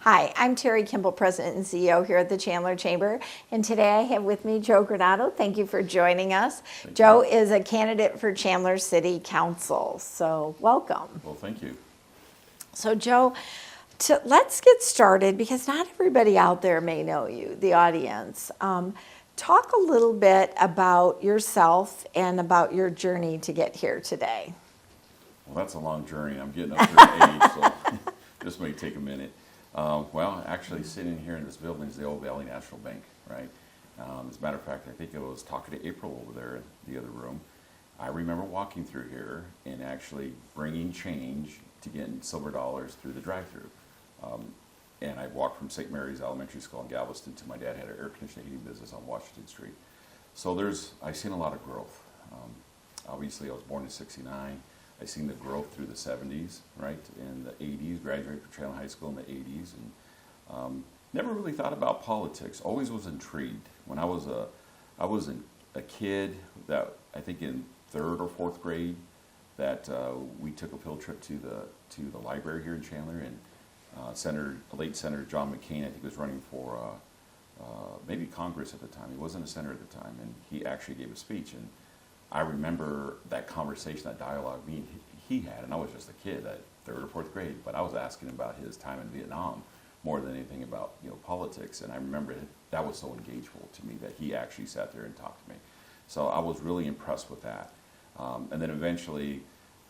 Hi, I'm Terry Kimball, President and CEO here at the Chandler Chamber, and today I have with me Joe Granado. Thank you for joining us. Joe is a candidate for Chandler City Council, so welcome. Well, thank you. So Joe, let's get started because not everybody out there may know you, the audience. Talk a little bit about yourself and about your journey to get here today. Well, that's a long journey. I'm getting up there in age, so this may take a minute. Well, actually sitting here in this building is the old Valley National Bank, right? As a matter of fact, I think I was talking to April over there in the other room. I remember walking through here and actually bringing change to getting silver dollars through the drive-through. And I walked from St. Mary's Elementary School in Galveston to my dad had an air conditioning heating business on Washington Street. So I've seen a lot of growth. Obviously, I was born in '69. I've seen the growth through the '70s, right? In the '80s, graduated from Chandler High School in the '80s, and never really thought about politics. Always was intrigued. When I was a kid, that I think in third or fourth grade, that we took a field trip to the library here in Chandler, and late Senator John McCain, I think, was running for maybe Congress at the time. He wasn't a senator at the time, and he actually gave a speech. And I remember that conversation, that dialogue he had, and I was just a kid at third or fourth grade, but I was asking about his time in Vietnam more than anything about politics. And I remember that was so engageful to me that he actually sat there and talked to me. So I was really impressed with that. And then eventually,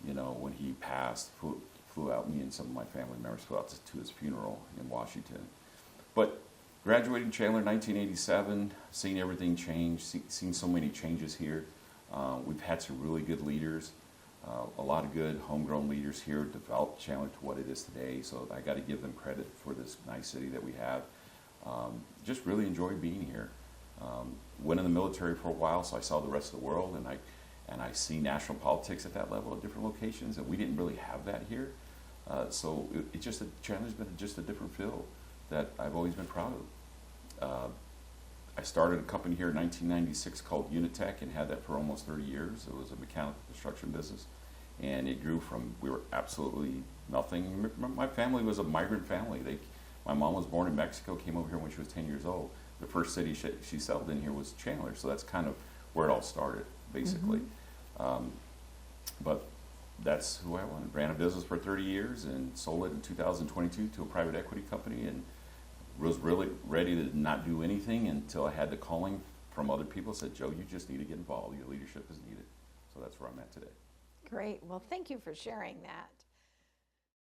when he passed, flew out, me and some of my family members flew out to his funeral in Washington. But graduating Chandler in 1987, seeing everything change, seeing so many changes here. We've had some really good leaders, a lot of good homegrown leaders here, developed Chandler to what it is today. So I got to give them credit for this nice city that we have. Just really enjoy being here. Went in the military for a while, so I saw the rest of the world, and I see national politics at that level at different locations, and we didn't really have that here. So Chandler's been just a different field that I've always been proud of. I started a company here in 1996 called Unitech and had that for almost 30 years. It was a mechanical construction business, and it grew from, we were absolutely nothing. My family was a migrant family. My mom was born in Mexico, came over here when she was 10 years old. The first city she settled in here was Chandler, so that's kind of where it all started, basically. Mm-hmm. But that's who I was. Ran a business for 30 years and sold it in 2022 to a private equity company, and was really ready to not do anything until I had the calling from other people. Said, Joe, you just need to get involved. Your leadership is needed. So that's where I'm at today. Great. Well, thank you for sharing that.